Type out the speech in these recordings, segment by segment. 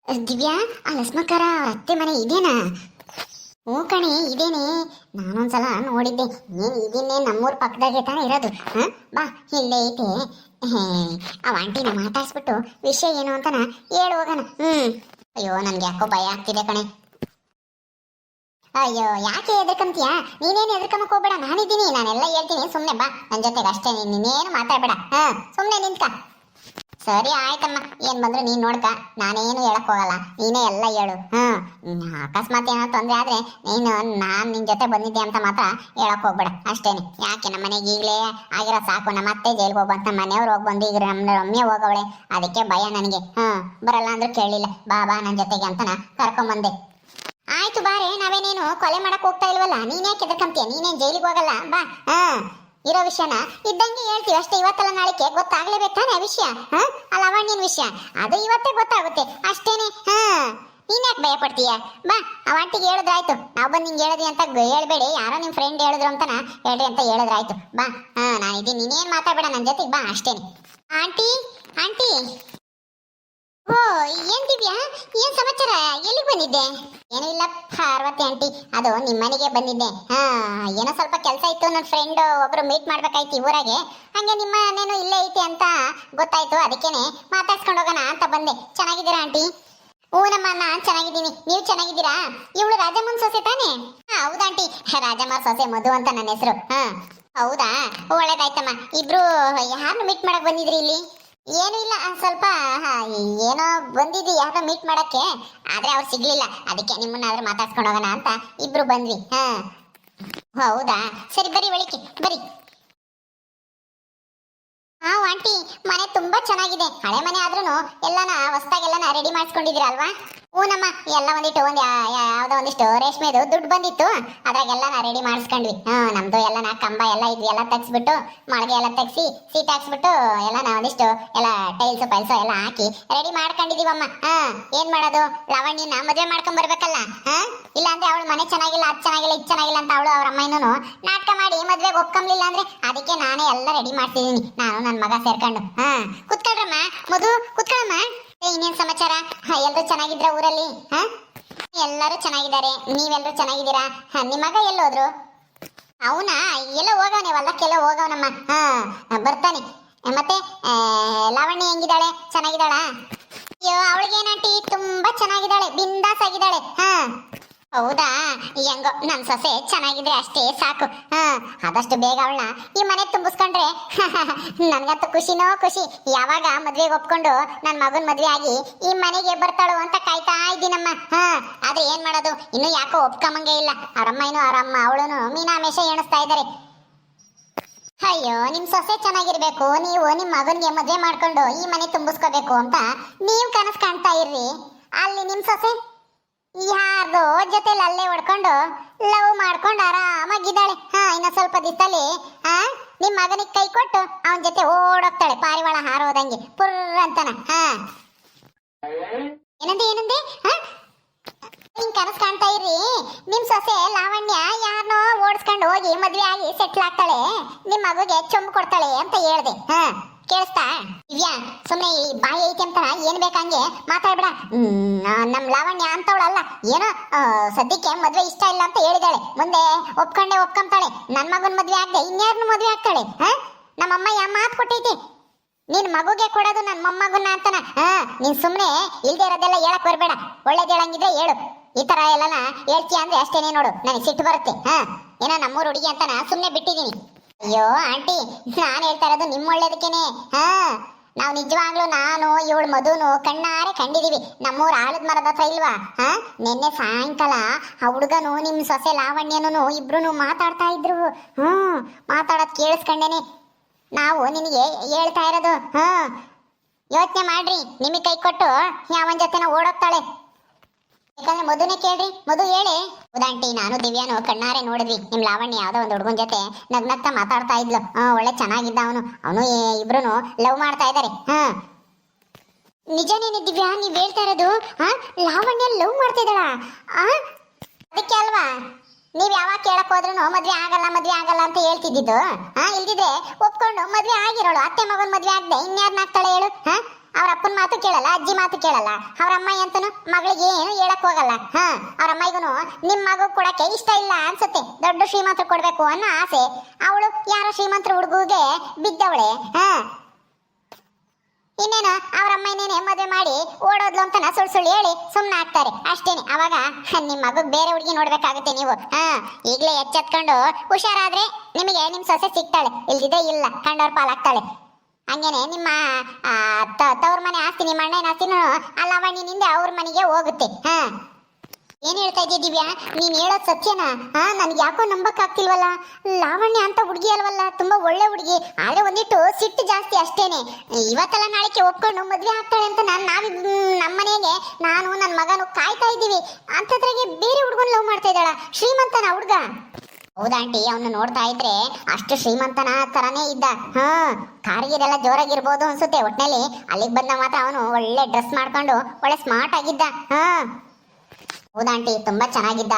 ದಿವ್ಯಾ, ಆ ಲಸ್ಮಕ್ಕರ ಅತ್ತೆ ಮನೆ ಇದೇನಾ? ಹ್ಞೂ ಕಣೆ, ಇದೇನೆ. ನಾನೊಂದ್ಸಲ ನೋಡಿದ್ದೆ. ಏನು ಇದನ್ನೇ ನಮ್ಮೂರ ಪಕ್ಕದಾಗೆ ತಾನೇ ಇರೋದು. ಬಾ, ಇಲ್ಲೇ ಐತೆ. ಹೇ, ಆ ಆಂಟಿನ ಮಾತಾಡ್ಸ್ಬಿಟ್ಟು ವಿಷಯ ಏನು ಅಂತನ ಹೇಳಿ ಹೋಗೋಣ. ಅಯ್ಯೋ, ನನ್ಗೆ ಯಾಕೋ ಭಯ ಆಗ್ತಿದೆ ಕಣೆ. ಅಯ್ಯೋ, ಯಾಕೆ ಎದ್ರಕಂತೀಯಾ? ನೀನೇನು ಎದ್ರಕಮಕ್ ಹೋಗ್ಬೇಡ, ನಾನಿದ್ದೀನಿ, ನಾನೆಲ್ಲ ಹೇಳ್ತೀನಿ. ಸುಮ್ಮನೆ ಬಾ ನನ್ನ ಜೊತೆಗೆ ಅಷ್ಟೇ. ನೀನೇನು ಮಾತಾಡ್ಬೇಡ. ಸುಮ್ಮನೆ ನಿಂತ್ಕ. ಸರಿ ಆಯ್ತಮ್ಮ, ಏನ್ ಬಂದ್ರು ನೀನ್ ನೋಡ್ಕ, ನಾನೇನು ಹೇಳಕ್ ಹೋಗಲ್ಲ, ನೀನೇ ಎಲ್ಲ ಹೇಳು. ಅಕಸ್ಮಾತ್ ಏನೋ ತೊಂದ್ರೆ ಆದ್ರೆ ನೀನು ನಾನ್ ನಿನ್ ಜೊತೆ ಬಂದಿದ್ದೆ ಅಂತ ಮಾತ್ರ ಹೇಳಕ್ ಹೋಗ್ಬೇಡ ಅಷ್ಟೇನೆ. ಯಾಕೆ ನಮ್ಮ ಮನೆಗೆ ಈಗಲೇ ಆಗಿರೋ ಸಾಕು. ನಮ್ಮ ಅತ್ತೆ ಜೈಲ್ಗೆ ಹೋಗ್ಬಂತ ನಮ್ಮ ಮನೆಯವ್ರು ಹೋಗ್ಬಂದು ಈಗ ನಮ್ಮ ರಮ್ಯ ಹೋಗವಳೆ. ಅದಕ್ಕೆ ಭಯ ನನಗೆ. ಬರಲ್ಲ ಅಂದ್ರೂ ಕೇಳಲಿಲ್ಲ. ಬಾ ಬಾ ನನ್ನ ಜೊತೆಗೆ ಅಂತನ ಕರ್ಕೊಂಬಂದೆ. ಆಯ್ತು ಬಾರೆ, ನಾವೇನೇನು ಕೊಲೆ ಮಾಡಕ್ ಹೋಗ್ತಾ ಇಲ್ವಲ್ಲ. ನೀನ್ಯಾಕೆ ಎದಕ್ಕಂತೀಯ? ನೀನೇನ್ ಜೈಲಿಗೆ ಹೋಗಲ್ಲ. ಬಾ. ಇರೋ ವಿಷಯನ ಇದ್ದಂಗೆ ಹೇಳ್ತೀವಿ ಅಷ್ಟೇ. ಇವತ್ತಲ್ಲ ನಾಳೆಗೆ ಗೊತ್ತಾಗ್ಲೇಬೇಕಾನೆ ಆ ವಿಷಯ. ಆ ಲವಣ್ಯನ ವಿಷಯ ಅದು ಇವತ್ತೇ ಗೊತ್ತಾಗುತ್ತೆ ಅಷ್ಟೇನೆ. ನೀನ್ಯಾಕೆ ಭಯ ಪಡ್ತೀಯ? ಬಾ, ಆ ಆಂಟಿಗೆ ಹೇಳಿದ್ರಾಯ್ತು. ನಾವು ಬಂದು ನಿಂಗೆ ಹೇಳಿದ್ವಿ ಅಂತ ಹೇಳ್ಬೇಡಿ. ಯಾರೋ ನಿಮ್ ಫ್ರೆಂಡ್ ಹೇಳಿದ್ರು ಅಂತನ ಹೇಳ್ರಿ ಅಂತ ಹೇಳಿದ್ರಾಯ್ತು. ಬಾ, ನಾನಿದ್ದೀನಿ, ನೀನೇನ್ ಮಾತಾಡ್ಬೇಡ ನನ್ನ ಜೊತೆಗೆ. ಬಾ ಅಷ್ಟೇನೆ. Aunty, aunty. ಓ, ಏನ್ ದಿವ್ಯಾ, ಏನ್ ಸಮಾಚಾರ? ಎಲ್ಲಿಗೆ ಬಂದಿದ್ದೆ? ಏನೂ ಇಲ್ಲ ಪಾರ್ವತಿ ಆಂಟಿ, ಅದು ನಿಮ್ಮ ಮನೆಗೆ ಬಂದಿದ್ದೆ. ಏನೋ ಸ್ವಲ್ಪ ಕೆಲಸ ಇತ್ತು. ನನ್ನ ಫ್ರೆಂಡ್ ಒಬ್ರು ಮೀಟ್ ಮಾಡ್ಬೇಕಾಯ್ತು ಊರಾಗೆ. ಹಂಗೆ ನಿಮ್ಮ ಮನೇನು ಇಲ್ಲೇ ಐತೆ ಅಂತ ಗೊತ್ತಾಯ್ತು. ಅದಕ್ಕೇನೆ ಮಾತಾಡ್ಸ್ಕೊಂಡು ಹೋಗೋಣ ಅಂತ ಬಂದೆ. ಚೆನ್ನಾಗಿದ್ದೀರಾ ಆಂಟಿ? ಹ್ಞೂ ನಮ್ಮ, ನಾನ್ ಚೆನ್ನಾಗಿದ್ದೀನಿ. ನೀವು ಚೆನ್ನಾಗಿದ್ದೀರಾ? ಇವಳು ರಾಜಮ್ಮನ ಸೊಸೆ ತಾನೇ? ಹೌದಾಂಟಿ, ರಾಜಮ್ಮ ಸೊಸೆ ಮಧು ಅಂತ ನನ್ನ ಹೆಸರು. ಹೌದಾ, ಒಳ್ಳೇದಾಯ್ತಮ್ಮ. ಇಬ್ರು ಯಾರನ್ನು ಮೀಟ್ ಮಾಡಕ್ ಬಂದಿದ್ರಿ ಇಲ್ಲಿ? ಏನು ಇಲ್ಲ, ಸ್ವಲ್ಪ ಏನೋ ಬಂದಿದ್ವಿ ಯಾರನ್ನ ಮೀಟ್ ಮಾಡಕ್ಕೆ. ಆದ್ರೆ ಅವ್ರು ಸಿಗ್ಲಿಲ್ಲ. ಅದಕ್ಕೆ ನಿಮ್ಮನ್ನಾದ್ರೂ ಮಾತಾಡ್ಸ್ಕೊಂಡು ಹೋಗೋಣ ಅಂತ ಇಬ್ರು ಬಂದ್ವಿ. ಹೌದಾ, ಸರಿ ಬರ್ರಿ, ಒಳಿಕೆ ಬರ್ರಿ. ಆಂಟಿ, ಮನೆ ತುಂಬಾ ಚೆನ್ನಾಗಿದೆ. ಹಳೆ ಮನೆ ಆದ್ರೂ ಎಲ್ಲಾನ ಹೊಸದಾಗೆಲ್ಲನ ರೆಡಿ ಮಾಡಿಸ್ಕೊಂಡಿದ್ದೀರಲ್ವಾ? ಹೂನಮ್ಮ, ಎಲ್ಲ ಯಾವ್ದೋ ಒಂದಿಷ್ಟು ರೇಷ್ಮೆದು ದುಡ್ಡು ಬಂದಿತ್ತು. ಅದ್ರಾಗೆಲ್ಲ ರೆಡಿ ಮಾಡಿಸ್ಕೊಂಡ್ವಿ. ನಮ್ದು ಎಲ್ಲನ ಕಂಬ ಎಲ್ಲ ಇದ್ವಿ, ಎಲ್ಲ ತೆಗ್ಸ್ಬಿಟ್ಟು ಮಾಳಿಗೆ ಎಲ್ಲ ತೆಗ್ಸಿ ಸೀಟ್ ಹಾಕ್ಸ್ಬಿಟ್ಟು ಎಲ್ಲ ಒಂದಿಷ್ಟು ಎಲ್ಲ ಟೈಲ್ಸ್ ಪೈಲ್ಸ್ ಎಲ್ಲ ಹಾಕಿ ರೆಡಿ ಮಾಡ್ಕೊಂಡಿದೀವಮ್ಮ. ಏನ್ ಮಾಡೋದು, ಲಾವಣ್ಯನ ಮದುವೆ ಮಾಡ್ಕೊಂಡ್ ಬರ್ಬೇಕಲ್ಲ. ಇಲ್ಲ ಅಂದ್ರೆ ಅವಳು ಮನೆ ಚೆನ್ನಾಗಿಲ್ಲ, ಅದ್ ಚೆನ್ನಾಗಿಲ್ಲ, ಇದ್ ಚೆನ್ನಾಗಿಲ್ಲ ಅಂತ ಅವಳು ಅವ್ರ ಅಮ್ಮನೂ ನಾಟಕ ಮಾಡಿ ಮದ್ವೆಗೆ ಒಪ್ಕೊಂಬ್ಲಿಲ್ಲ ಅಂದ್ರೆ ಅದಕ್ಕೆ ನಾನೇ ಎಲ್ಲ ರೆಡಿ ಮಾಡ್ತಿದ್ದೀನಿ, ನಾನು ನನ್ನ ಮಗ ಸೇರ್ಕೊಂಡು. ಕುತ್ಕೊಳ್ರಮ್ಮ, ಮಧು ಕುತ್ಕೊಳಮ್ಮ. ಇನ್ನೇನ್ ಸಮಾಚಾರ? ಎಲ್ರು ಚೆನ್ನಾಗಿದ್ರ ಊರಲ್ಲಿ? ಎಲ್ಲರೂ ಚೆನ್ನಾಗಿದ್ದಾರೆ. ನೀವೆಲ್ಲರೂ ಚೆನ್ನಾಗಿದ್ದೀರಾ? ನಿಮ್ಮ ಮಗ ಎಲ್ಲೋದ್ರು? ಅವನಾ, ಎಲ್ಲ ಹೋಗವನೆ, ಹೊಲಕ್ಕೆಲ್ಲ ಹೋಗವನಮ್ಮ. ಬರ್ತಾನೆ. ಮತ್ತೆ ಲಾವಣ್ಯ ಹೆಂಗಿದ್ದಾಳೆ? ಚೆನ್ನಾಗಿದ್ದಾಳ? ಅಯ್ಯೋ, ಅವಳಿಗೇನಾಂಟಿ ತುಂಬಾ ಚೆನ್ನಾಗಿದ್ದಾಳೆ, ಬಿಂದಾಸ್ ಆಗಿದ್ದಾಳೆ. ಹೌದಾ, ಹೆಂಗೋ ನನ್ ಸೊಸೆ ಚೆನ್ನಾಗಿದ್ರೆ ಅಷ್ಟೇ ಸಾಕು. ಆದಷ್ಟು ಬೇಗ ಅವಳನ್ನ ಈ ಮನೆ ತುಂಬಿಸ್ಕೊಂಡ್ರೆ ನನ್ಗಂತೂ ಖುಷಿನೋ ಖುಷಿ. ಯಾವಾಗ ಮದ್ವೆಗೆ ಒಪ್ಕೊಂಡು ನನ್ ಮಗನ್ ಮದ್ವೆ ಆಗಿ ಈ ಮನೆಗೆ ಬರ್ತಾಳು ಅಂತ ಕಾಯ್ತಾ ಇದ್ದೀನಮ್ಮ. ಆದ್ರೆ ಏನ್ ಮಾಡೋದು, ಇನ್ನು ಯಾಕೋ ಒಪ್ಕೊಂಬಂಗೆ ಇಲ್ಲ. ಅವರಮ್ಮ ಅವಳನು ಮೀನಾಮೇಷ ಎಣಿಸ್ತಾ ಇದ್ದಾರೆ. ಅಯ್ಯೋ, ನಿಮ್ ಸೊಸೆ ಚೆನ್ನಾಗಿರ್ಬೇಕು, ನೀವು ನಿಮ್ ಮಗನ್ಗೆ ಮದ್ವೆ ಮಾಡ್ಕೊಂಡು ಈ ಮನೆ ತುಂಬಿಸ್ಕೋಬೇಕು ಅಂತ ನೀವ್ ಕನಸು ಕಾಣ್ತಾ ಇರ್ರಿ. ಅಲ್ಲಿ ನಿಮ್ ಸೊಸೆ ಯಾರ್ದೋ ಜೊತೆಲಿ ಅಲ್ಲೇ ಹೊಡ್ಕೊಂಡು ಲವ್ ಮಾಡ್ಕೊಂಡು ಆರಾಮಾಗಿದ್ದಾಳೆ. ಇನ್ನ ಸ್ವಲ್ಪ ದಿವಸದಲ್ಲಿ ನಿಮ್ ಮಗನಿಗೆ ಕೈ ಕೊಟ್ಟು ಅವನ ಜೊತೆ ಓಡೋಗ್ತಾಳೆ, ಪಾರಿವಾಳ ಹಾರೋದಂಗೆ ಪುರ್ರ ಅಂತನ. ಏನಂದೆ ನಿನ್ ಕನಸು ಕಾಣ್ತಾ ಇರ್ರಿ. ನಿಮ್ ಸೊಸೆ ಲಾವಣ್ಯ ಯಾರನ್ನೋ ಓಡಿಸ್ಕೊಂಡು ಹೋಗಿ ಮದ್ವೆ ಆಗಿ ಸೆಟ್ಲ್ ಆಗ್ತಾಳೆ, ನಿಮ್ ಮಗುಗೆ ಚೊಂಬು ಕೊಡ್ತಾಳೆ ಅಂತ ಹೇಳ್ದೆ. ಕೇಳಿಸ್ತಾ? ದಿವ್ಯಾ, ಸುಮ್ಮನೆ ಈ ಬಾಯಿ ಐತಿ ಅಂತ ಏನ್ ಬೇಕಂಗೆ ಮಾತಾಡ್ಬೇಡ. ನಮ್ ಲಾವಣ್ಯ ಅಂತವಳಲ್ಲ. ಏನೋ ಸದ್ಯಕ್ಕೆ ಮದ್ವೆ ಇಷ್ಟ ಇಲ್ಲ ಅಂತ ಹೇಳಿದಾಳೆ. ಮುಂದೆ ಒಪ್ಕೊಂತಾಳೆ. ನನ್ ಮಗನ್ ಮದ್ವೆ ಆಗದೆ ಇನ್ಯಾರನ್ನು ಮದ್ವೆ ಆಗ್ತಾಳೆ. ನಮ್ಮಮ್ಮ ಮಾತು ಕೊಟ್ಟೈತಿ, ನಿನ್ ಮಗುಗೆ ಕೊಡೋದು ನನ್ ಮೊಮ್ಮಗನ್ನ ಅಂತನ. ನೀನ್ ಸುಮ್ನೆ ಇಲ್ದೇ ಇರೋದೆಲ್ಲ ಹೇಳಕ್ ಬರ್ಬೇಡ. ಒಳ್ಳೇದ್ ಹೇಳಂಗಿದ್ರೆ ಹೇಳು. ಈ ತರ ಎಲ್ಲನ ಹೇಳ್ತೀಯ ಅಂದ್ರೆ ಅಷ್ಟೇನೆ ನೋಡು, ನನಗೆ ಸಿಟ್ಟು ಬರುತ್ತೆ. ಏನೋ ನಮ್ಮೂರು ಹುಡುಗಿ ಅಂತನ ಸುಮ್ನೆ ಬಿಟ್ಟಿದೀನಿ. ಅಯ್ಯೋ ಆಂಟಿ, ನಾನ್ ಹೇಳ್ತಾ ಇರೋದು ನಿಮ್ಮ ಒಳ್ಳೇದಕ್ಕೇನೆ. ನಾವು ನಿಜವಾಗ್ಲೂ ನಾನು ಇವಳು ಮಧುನು ಕಣ್ಣಾರೆ ಕಂಡಿದೀವಿ. ನಮ್ಮೂರ್ ಆಳದ ಮರದ ಹತ್ರ ಇಲ್ವಾ? ನಿನ್ನೆ ಸಾಯಂಕಾಲ ಆ ಹುಡುಗನು ನಿಮ್ ಸೊಸೆ ಲಾವಣ್ಯನು ಇಬ್ರು ಮಾತಾಡ್ತಾ ಇದ್ರು. ಮಾತಾಡೋದ್ ಕೇಳಿಸ್ಕೊಂಡೇನೆ ನಾವು ನಿನಗೆ ಹೇಳ್ತಾ ಇರೋದು. ಯೋಚನೆ ಮಾಡ್ರಿ, ನಿಮಗೆ ಕೈ ಕೊಟ್ಟು ಯಾವನ್ ಜೊತೆನ ಓಡೋಗ್ತಾಳೆ. ಯಾಕಂದ್ರೆ ಮಧುನೇ ಕೇಳ್ರಿ, ಮಧು ಹೇಳಿ. ಹೌದಾಂಟಿ, ನಾನು ದಿವ್ಯಾನು ಕಣ್ಣಾರೆ ನೋಡಿದ್ವಿ. ನಿಮ್ ಲಾವಣ್ಯ ಯಾವ್ದೋ ಒಂದು ಹುಡುಗನ ಜೊತೆ ನಗ್ನಗ್ತಾ ಮಾತಾಡ್ತಾ ಇದ್ಲು. ಒಳ್ಳೆ ಚೆನ್ನಾಗಿದ್ದ ಅವನು ಇಬ್ರು ಲವ್ ಮಾಡ್ತಾ ಇದಾರೆ. ನಿಜನೇನೆ ದಿವ್ಯಾ ನೀವ್ ಹೇಳ್ತಾ ಇರೋದು? ಲಾವಣ್ಯ ಲವ್ ಮಾಡ್ತಾ ಇದ್ದಾಳ? ಅದಕ್ಕೆ ಅಲ್ವಾ ನೀವ್ ಯಾವಾಗ ಕೇಳಕ್ ಹೋದ್ರು ಮದ್ವೆ ಆಗಲ್ಲ ಅಂತ ಹೇಳ್ತಿದ್ದಿದ್ದು. ಇಲ್ದಿದ್ರೆ ಒಪ್ಕೊಂಡು ಮದ್ವೆ ಆಗಿರೋಳು. ಅತ್ತೆ ಮಗನ್ ಮದ್ವೆ ಆಗದೆ ಇನ್ಯಾರನ್ನ ಆಗ್ತಾಳೆ ಹೇಳು? ಅವ್ರ ಅಪ್ಪನ ಮಾತು ಕೇಳಲ್ಲ, ಅಜ್ಜಿ ಮಾತು ಕೇಳಲ್ಲ. ಅವ್ರ ಅಮ್ಮ ಅಂತನು ಮಗಳಿಗೆ ಏನು ಹೇಳಕ್ ಹೋಗಲ್ಲ. ಅವ್ರ ಅಮ್ಮಗೂ ನಿಮ್ ಮಗು ಕೊಡಕ್ಕೆ ಇಷ್ಟ ಇಲ್ಲ ಅನ್ಸುತ್ತೆ, ದೊಡ್ಡ ಶ್ರೀಮಂತರು ಕೊಡ್ಬೇಕು ಅನ್ನೋ ಆಸೆ. ಅವಳು ಯಾರೋ ಶ್ರೀಮಂತರ ಹುಡುಗಿಗೆ ಬಿದ್ದವಳೆ. ಇನ್ನೇನು ಅವ್ರ ಅಮ್ಮ ಇನ್ನೇನೆ ಮದುವೆ ಮಾಡಿ ಓಡೋದ್ಲು ಅಂತ ಸುಳ್ಳು ಹೇಳಿ ಸುಮ್ಮನೆ ಆಗ್ತಾರೆ ಅಷ್ಟೇನೆ. ಅವಾಗ ನಿಮ್ ಮಗಗ್ ಬೇರೆ ಹುಡುಗಿ ನೋಡ್ಬೇಕಾಗುತ್ತೆ ನೀವು. ಈಗ್ಲೇ ಎಚ್ಚೆತ್ಕೊಂಡು ಹುಷಾರಾದ್ರೆ ನಿಮಗೆ ನಿಮ್ ಸೊಸೆ ಸಿಗ್ತಾಳೆ, ಇಲ್ದಿದೆ ಇಲ್ಲ ಕಂಡವ್ರ ಪಾಲಾಗ್ತಾಳೆ. ಹಂಗೇನೆ ನಿಮ್ಮ ತವ್ರ ಮನೆ ಆಸ್ತಿ, ನಿಮ್ಮ ಅಣ್ಣನ ಆಸ್ತಿನೂ ಆ ಲಾವಣ್ಯನಿಂದ ಅವ್ರ ಮನೆಗೆ ಹೋಗುತ್ತೆ. ಏನ್ ಹೇಳ್ತಾ ಇದ್ದೀಯ ದಿವ್ಯಾ, ನೀನ್ ಹೇಳೋದ್ ಸತ್ಯನಾ? ನನ್ಗೆ ಯಾಕೋ ನಂಬಕ್ ಆಗ್ತಿಲ್ವಲ್ಲ. ಲಾವಣ್ಯ ಅಂತ ಹುಡುಗಿ ಅಲ್ವಲ್ಲ, ತುಂಬಾ ಒಳ್ಳೆ ಹುಡುಗಿ. ಆದ್ರೆ ಒಂದಿಟ್ಟು ಸಿಟ್ಟು ಜಾಸ್ತಿ ಅಷ್ಟೇನೆ. ಇವತ್ತಲ್ಲ ನಾಳೆಗೆ ಒಪ್ಕೊಂಡು ಮದ್ವೆ ಆಗ್ತಾಳೆ ಅಂತ ನಮ್ಮನೆಗೆ ನಾನು ನನ್ನ ಮಗನು ಕಾಯ್ತಾ ಇದ್ದೀವಿ. ಅಂತದ್ರಾಗೆ ಬೇರೆ ಹುಡುಗನ್ ಲವ್ ಮಾಡ್ತಾ ಇದ್ದಾಳ. ಶ್ರೀಮಂತನ ಹುಡುಗ. ಹೌದಾಂಟಿ, ಅವನು ನೋಡ್ತಾ ಇದ್ರೆ ಅಷ್ಟು ಶ್ರೀಮಂತನ ತರನೇ ಇದ್ದ. ಕಾರಿಗೆಲ್ಲ ಜೋರಾಗಿರ್ಬೋದು ಅನ್ಸುತ್ತೆ. ಒಟ್ನಲ್ಲಿ ಅಲ್ಲಿಗೆ ಬಂದ ಮಾತ್ರ ಅವನು ಒಳ್ಳೆ ಡ್ರೆಸ್ ಮಾಡ್ಕೊಂಡು ಒಳ್ಳೆ ಸ್ಮಾರ್ಟ್ ಆಗಿದ್ದ. ಹೌದಾಂಟಿ, ತುಂಬಾ ಚೆನ್ನಾಗಿದ್ದ.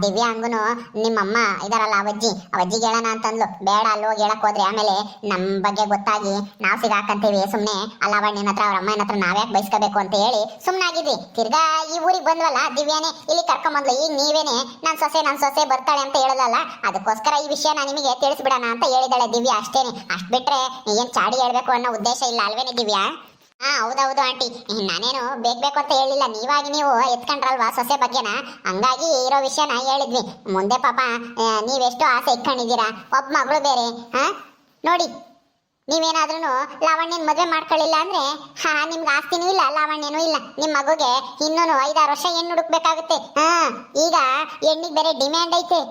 ದಿವ್ಯಾ ಹಂಗುನು ನಿಮ್ಮಮ್ಮ ಇದಾರಲ್ಲ ಅವಜ್ಜಿಗೆ ಹೇಳೋಣ ಅಂತಂದ್ಲು. ಬೇಡ, ಅಲ್ಲಿ ಹೋಗಿ ಹೇಳಕ್ ಹೋದ್ರೆ ಆಮೇಲೆ ನಮ್ ಬಗ್ಗೆ ಗೊತ್ತಾಗಿ ನಾವ್ ಸಿಗಾಕಂತೀವಿ. ಸುಮ್ನೆ ಲಾವಣ್ಯನ ಹತ್ರ ಅವ್ರ ಅಮ್ಮನ ಹತ್ರ ನಾವ್ಯಾಕೆ ಬಯಸ್ಕೋಬೇಕು ಅಂತ ಹೇಳಿ ಸುಮ್ನಾಗಿದ್ವಿ. ತಿರ್ಗಾ ಈ ಊರಿಗೆ ಬಂದ್ವಲ್ಲ, ದಿವ್ಯಾನೇ ಇಲ್ಲಿ ಕರ್ಕೊಂಬಂದ್ಲು. ಈಗ ನೀವೇನೆ ನನ್ ಸೊಸೆ ಬರ್ತಾಳೆ ಅಂತ ಹೇಳೋದಲ್ಲ, ಅದಕ್ಕೋಸ್ಕರ ಈ ವಿಷಯ ನಾನು ನಿಮಗೆ ತಿಳಿಸ್ಬಿಡೋಣ ಅಂತ ಹೇಳಿದಾಳೆ ದಿವ್ಯಾ. ಅಷ್ಟೇನೆ. ಅಷ್ಟ್ ಬಿಟ್ರೆ ಏನ್ ಚಾಡಿ ಹೇಳ್ಬೇಕು ಅನ್ನೋ ಉದ್ದೇಶ ಇಲ್ಲ ಅಲ್ವೇನೆ ದಿವ್ಯಾ? ಹೌದೌದು ಆಂಟಿ, ನಾನೇನು ಬೇಕು ಅಂತ ಹೇಳಿಲ್ಲ. ನೀವು ಎತ್ಕೊಂಡ್ರಲ್ವಾ ಸೊಸೆ ಬಗ್ಗೆನ, ಹಂಗಾಗಿ ಇರೋ ವಿಷಯನ ಹೇಳಿದ್ವಿ. ಮುಂದೆ ಪಾಪ ನೀವೆಷ್ಟು ಆಸೆ ಇಟ್ಕೊಂಡಿದ್ದೀರಾ, ಒಬ್ಬ ಮಗಳು ಬೇರೆ. ನೋಡಿ, ನೀವೇನಾದ್ರೂ ಲಾವಣ್ಯನ ಮದುವೆ ಮಾಡ್ಕೊಳ್ಳಿಲ್ಲ ಅಂದ್ರೆ ನಿಮ್ಗೆ ಆಸ್ತಿನೂ ಇಲ್ಲ, ಲಾವಣ್ಯನೂ ಇಲ್ಲ. ನಿಮ್ ಮಗುಗೆ ಇನ್ನೂ 5-6 ವರ್ಷ ಹೆಣ್ಣು ಹುಡುಕ್ಬೇಕಾಗುತ್ತೆ. ಈಗ ಹೆಣ್ಣಿಗೆ ಬೇರೆ ಡಿಮ್ಯಾಂಡ್ ಐತೆ.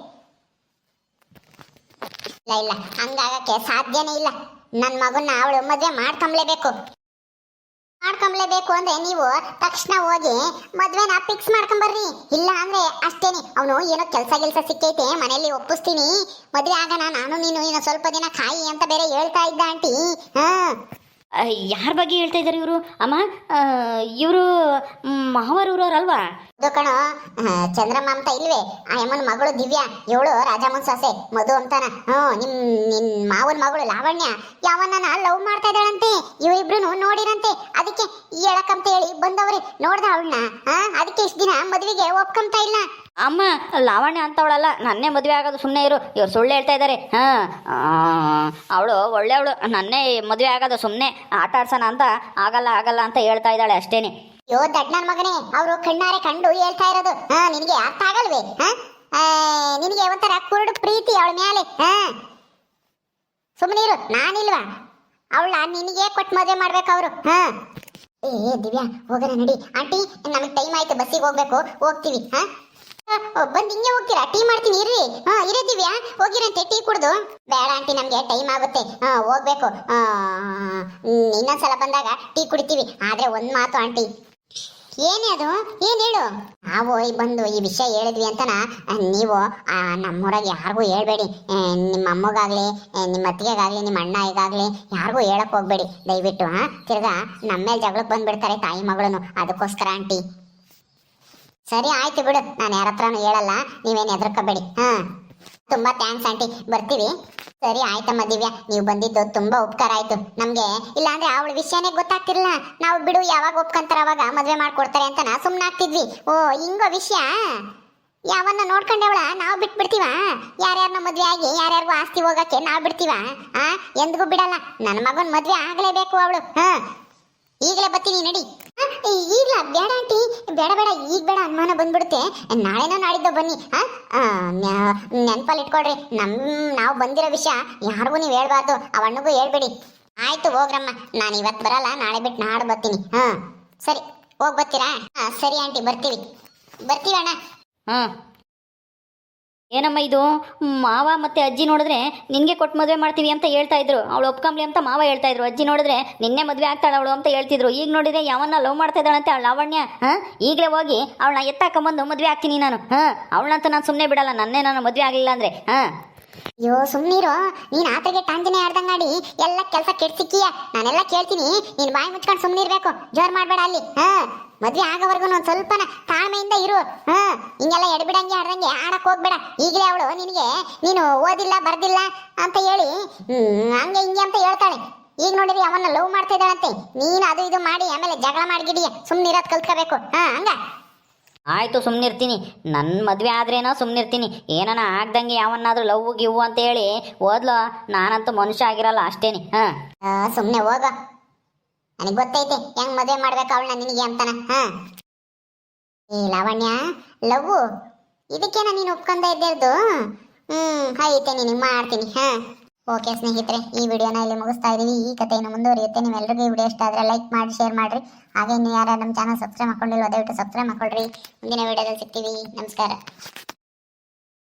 ಇಲ್ಲ ಹಂಗಾಗಕ್ಕೆ ಸಾಧ್ಯನೇ ಇಲ್ಲ. ನನ್ನ ಮಗನ್ನ ಅವಳು ಮದುವೆ ಮಾಡ್ಕೊಂಬ್ಲೇಬೇಕು ಅಂದ್ರೆ ನೀವು ತಕ್ಷಣ ಹೋಗಿ ಮದ್ವೆನ ಫಿಕ್ಸ್ ಮಾಡ್ಕೊಂಬರ್ರಿ. ಇಲ್ಲ ಅಂದ್ರೆ ಅಷ್ಟೇನೆ, ಅವನು ಏನೋ ಕೆಲಸ ಸಿಕ್ಕೈತೆ ಮನೆಯಲ್ಲಿ ಒಪ್ಪಿಸ್ತೀನಿ, ಮದ್ವೆ ಆಗೋಣ, ನಾನು ನೀನು ಇನ್ನು ಸ್ವಲ್ಪ ದಿನ ಕಾಯಿ ಅಂತ ಬೇರೆ ಹೇಳ್ತಾ ಇದ್ದ ಆಂಟಿ. ಯಾರ ಬಗ್ಗೆ ಹೇಳ್ತಾ ಇದ್ದಾರೆ ಇವರು? ಅಮ್ಮ, ಇವರು ಮಾವರೂರಲ್ವಾ? ಇದು ಕಣೋ, ಚಂದ್ರಮ್ಮ ಅಂತ ಇಲ್ವೇ, ಆ ಯಮ್ಮನ ಮಗಳು ದಿವ್ಯಾ, ಇವಳು ರಾಜಮ್ಮನ ಸೊಸೆ ಮಧು ಅಂತಾನ. ನಿನ್ ಮಾವನ ಮಗಳು ಲಾವಣ್ಯ ಯಾವನ್ನ ಲವ್ ಮಾಡ್ತಾ ಇದ್ದಾಳಂತೆ. ಇವರಿಬ್ರು ನೋಡಿರಂತೆ, ಅದಕ್ಕೆ ಹೇಳಕಂತ ಹೇಳಿ ಬಂದವ್ರೆ. ನೋಡ್ದ ಅವಳನ್ನ, ಅದಕ್ಕೆ ಇಷ್ಟ ದಿನ ಮದ್ವೆಗೆ ಒಪ್ಕೊಂತ ಇಲ್ಲ. ಅಮ್ಮ, ಲಾವಣ್ಯ ಅಂತವಳಲ್ಲ, ನನ್ನೇ ಮದುವೆ ಆಗೋದು, ಸುಮ್ಮನೆ ಇರು. ಇವ್ರು ಸುಳ್ಳು ಹೇಳ್ತಾ ಇದ್ದಾರೆ. ಅವಳು ಒಳ್ಳೆಯವಳು, ನನ್ನೇ ಮದುವೆ ಆಗೋದು, ಸುಮ್ಮನೆ ಆಟ ಆಡ್ಸೋಣ ಅಂತ ಆಗಲ್ಲ ಅಂತ ಹೇಳ್ತಾ ಇದ್ದಾಳೆ ಅಷ್ಟೇನೆ. ಯೋ ದಡ್ಡನ ಮಗನೇ, ಅವರು ಕಣ್ಣಾರೆ ಕಂಡು ಹೇಳ್ತಾ ಇರೋದು. ನಿನಗೆ ಅರ್ಥ ಆಗಲ್ವೇ? ನಿನಗೆ ಒಂಥರ ಕುರುಡು ಪ್ರೀತಿ ಅವಳ ಮೇಲೆ. ಸುಮ್ಮನೆ ಇರು, ನಾನಿಲ್ವಾ? ಅವಳ ನಿನಗೆ ಕೊಟ್ಟು ಮದುವೆ ಮಾಡ್ಬೇಕು ಅವರು. ದಿವ್ಯಾ, ಹೋಗೋಣ ನಡಿ. ಆಂಟಿ, ನಮಗೆ ಟೈಮ್ ಆಯ್ತು, ಬಸ್ಸಿಗೆ ಹೋಗ್ಬೇಕು, ಹೋಗ್ತೀವಿ. ಬಂದ್ ಹಿಂಗೆ ಹೋಗ್ತೀರಾ? ಟೀ ಮಾಡ್ತೀನಿ ಇರ್ರಿ. ಇರೇ ದಿವ್ಯಾ, ಹೋಗಿರಂತೆ ಟೀ ಕುಡ್ದು. ಬೇಡ ಆಂಟಿ, ನಮ್ಗೆ ಟೈಮ್ ಆಗುತ್ತೆ, ಹೋಗ್ಬೇಕು. ಇನ್ನೊಂದ್ಸಲ ಬಂದಾಗ ಟೀ ಕುಡಿತೀವಿ. ಆದ್ರೆ ಒಂದ್ ಮಾತು ಆಂಟಿ. ಏನೇ ಅದು? ಏನ್ ಹೇಳು? ನಾವು ಬಂದು ಈ ವಿಷಯ ಹೇಳಿದ್ವಿ ಅಂತನ ನೀವು ನಮ್ಮೂರಾಗ ಯಾರಿಗೂ ಹೇಳ್ಬೇಡಿ. ನಿಮ್ಮ ಅಮ್ಮಗಾಗ್ಲಿ, ನಿಮ್ಮ ಅತ್ತಿಗೆಗಾಗ್ಲಿ, ನಿಮ್ಮ ಅಣ್ಣಗಾಗ್ಲಿ ಯಾರಿಗೂ ಹೇಳಕ್ ಹೋಗ್ಬೇಡಿ ದಯವಿಟ್ಟು. ತಿರ್ಗಾ ನಮ್ಮೇಲೆ ಜಗಳಕ್ಕೆ ಬಂದ್ಬಿಡ್ತಾರೆ ತಾಯಿ ಮಗಳನ್ನು. ಅದಕ್ಕೋಸ್ಕರ ಆಂಟಿ. ಸರಿ ಆಯ್ತು ಬಿಡು, ನಾನು ಯಾರ ಹತ್ರನೂ ಹೇಳಲ್ಲ, ನೀವೇನು ಹೆದರ್ಕೋಬೇಡಿ. ತುಂಬಾ ಥ್ಯಾಂಕ್ಸ್ ಆಂಟಿ, ಬರ್ತೀವಿ. ಸರಿ ಆಯ್ತಮ್ಮ ದಿವ್ಯಾ, ನೀವು ಬಂದಿದ್ದು ತುಂಬಾ ಉಪಕಾರ ಆಯ್ತು ನಮ್ಗೆ. ಇಲ್ಲ ಅಂದ್ರೆ ಅವಳ ವಿಷಯನೇ ಗೊತ್ತಾಗ್ತಿರ್ಲಿಲ್ಲ. ನಾವು ಬಿಡು, ಯಾವಾಗ ಒಪ್ಕೊಂತಾರ ಅವಾಗ ಮದ್ವೆ ಮಾಡ್ಕೊಡ್ತಾರೆ ಅಂತ ಸುಮ್ಮನಾಗ್ತಿದ್ವಿ. ಓ ಹಿಂಗೋ ವಿಷಯ. ಯಾವನ್ನ ನೋಡ್ಕೊಂಡವಳ ನಾವು ಬಿಟ್ಬಿಡ್ತೀವ? ಯಾರ್ಯಾರನ್ನ ಮದ್ವೆ ಆಗಿ ಯಾರ್ಯಾರಿಗೂ ಆಸ್ತಿ ಹೋಗಕ್ಕೆ ನಾವು ಬಿಡ್ತೀವ? ಎಂದಿಗೂ ಬಿಡಲ್ಲ. ನನ್ನ ಮಗನ ಮದ್ವೆ ಆಗ್ಲೇಬೇಕು ಅವಳು. ಈಗಲೇ ಬರ್ತೀನಿ, ನಡಿ. ಈಗಲ ಬೇಡ ಆಂಟಿ, ಬೇಡ ಈಗ ಬೇಡ, ಅನುಮಾನ ಬಂದ್ಬಿಡುತ್ತೆ. ನಾಳೆನೋ ನಾಡಿದ್ದು ಬನ್ನಿ. ನೆನಪಲ್ಲಿ ಇಟ್ಕೊಳ್ರಿ, ನಾವು ಬಂದಿರೋ ವಿಷಯ ಯಾರಿಗೂ ನೀವು ಹೇಳ್ಬಾರ್ದು, ಅವಣ್ಣಗೂ ಹೇಳ್ಬೇಡಿ. ಆಯ್ತು ಹೋಗ್ರಮ್ಮ, ನಾನು ಇವತ್ತು ಬರಲ್ಲ, ನಾಳೆ ಬಿಟ್ಟು ನಾಡು ಬರ್ತೀನಿ. ಸರಿ, ಹೋಗಿ ಬರ್ತೀರಾ? ಸರಿ ಆಂಟಿ, ಬರ್ತೀವಿ ಅಣ್ಣ. ಏನಮ್ಮ ಇದು? ಮಾವ ಮತ್ತೆ ಅಜ್ಜಿ ನೋಡಿದ್ರೆ ನಿನ್ಗೆ ಕೊಟ್ಟು ಮದುವೆ ಮಾಡ್ತೀವಿ ಅಂತ ಹೇಳ್ತಾ ಇದ್ರು. ಅವಳು ಒಪ್ಕೊಂಬ್ಲಿ ಅಂತ ಮಾವ ಹೇಳ್ತಾ ಇದ್ರು. ಅಜ್ಜಿ ನೋಡಿದ್ರೆ ನಿನ್ನೆ ಮದುವೆ ಆಗ್ತಾಳೆ ಅವಳು ಅಂತ ಹೇಳ್ತಿದ್ರು. ಈಗ ನೋಡಿದ್ರೆ ಯಾವನ್ನ ಲವ್ ಮಾಡ್ತಾ ಇದ್ದಾಳಂತೆ ಅವಳು ಲಾವಣ್ಯ. ಈಗಲೇ ಹೋಗಿ ಅವಳನ್ನ ಎತ್ತಾಕೊಂಬಂದು ಮದುವೆ ಆಗ್ತೀನಿ ನಾನು. ಅವಳಂತ ನಾನು ಸುಮ್ಮನೆ ಬಿಡಲ್ಲ, ನಾನು ಮದುವೆ ಆಗಲಿಲ್ಲ ಅಂದ್ರೆ. ಅಯ್ಯೋ ಸುಮ್ಮನಿರೋ, ನೀನ್ ಆತಗೆ ಟಾಂಜನೆ ಆಡ್ದಂಗಾಡಿ ಎಲ್ಲ ಕೆಲಸ ಕೆಡ್ಸಿಕ್ಕಿಯ. ನಾನೆಲ್ಲ ಕೇಳ್ತೀನಿ, ನೀನ್ ಬಾಯಿ ಮುಚ್ಕೊಂಡು ಸುಮ್ಮನಿರ್ಬೇಕು, ಜೋರ್ ಮಾಡ್ಬೇಡ ಅಲ್ಲಿ. ಮದ್ವೆ ಆಗೋವರೆಗೂ ಒಂದ್ ಸ್ವಲ್ಪನ ತಾಳ್ಮೆಯಿಂದ ಇರು. ಹಿಂಗೆಲ್ಲ ಎಡಬಿಡಂಗೆ ಆಡ್ದಂಗೆ ಆಡಕ್ ಹೋಗ್ಬೇಡ. ಈಗಲೇ ಅವಳು ನಿನಗೆ ನೀನು ಓದಿಲ್ಲ ಬರ್ದಿಲ್ಲ ಅಂತ ಹೇಳಿ ಹಂಗೆ ಹಿಂಗೆ ಅಂತ ಹೇಳ್ತಾಳೆ. ಈಗ ನೋಡಿರಿ ಅವನ್ನ ಲವ್ ಮಾಡ್ತಾ ಇದ್ದಾಳಂತೆ, ನೀನು ಅದು ಇದು ಮಾಡಿ ಆಮೇಲೆ ಜಗಳ ಮಾಡಿಗಿಡಿಯ ಸುಮ್ಮನೆ ಇರೋದು ಕಲ್ತ್ಕೋಬೇಕು. ಹಂಗ ಆಯಿತು ಸುಮ್ಮನಿರ್ತೀನಿ. ನನ್ನ ಮದುವೆ ಆದ್ರೇನೋ ಸುಮ್ಮನಿರ್ತೀನಿ. ಏನನ ಆಗ್ದಂಗೆ ಯಾವನ್ನಾದ್ರೂ ಲವ್ ಗಿವ್ ಅಂತ ಹೇಳಿ ಓದ್ಲೋ, ನಾನಂತೂ ಮನುಷ್ಯ ಆಗಿರಲ್ಲ ಅಷ್ಟೇನಿ. ಸುಮ್ಮನೆ ಹೋಗ, ನನಗೆ ಗೊತ್ತೈತೆ ಹೆಂಗ್ ಮದುವೆ ಮಾಡ್ಬೇಕು ಅವಳನ್ನ ನಿನಗೆ ಅಂತಾನ. ಈ ಲಾವಣ್ಯ, ಲವ್ ಇದಕ್ಕೇನ ನೀನು ಒಪ್ಕೊಂಡ ಇದ್ದಿರ್ದು? ಐತೆ, ನಿನಗೆ ಮಾಡ್ತೀನಿ. ಓಕೆ ಸ್ನೇಹಿತರೆ, ಈ ವಿಡಿಯೋನ ಇಲ್ಲಿ ಮುಗಿಸ್ತಾ ಇದೀವಿ. ಈ ಕಥೆಯನ್ನು ಮುಂದುವರಿಯುತ್ತೆ. ನಿಮ್ಮೆಲ್ಲರಿಗೂ ಈ ವಿಡಿಯೋ ಇಷ್ಟ ಆದರೆ ಲೈಕ್ ಮಾಡಿ, ಶೇರ್ ಮಾಡಿರಿ. ಹಾಗೆ ನೀವು ಯಾರು ನಮ್ಮ ಚಾನಲ್ ಸಬ್ಸ್ಕ್ರೈಬ್ ಮಾಡ್ಕೊಂಡಿಲ್ಲ ದಯವಿಟ್ಟು ಸಬ್ಸ್ಕ್ರೈಬ್ ಮಾಡ್ಕೊಳ್ರಿ. ಮುಂದಿನ ವಿಡಿಯೋದಲ್ಲಿ ಸಿಗ್ತೀವಿ. ನಮಸ್ಕಾರ.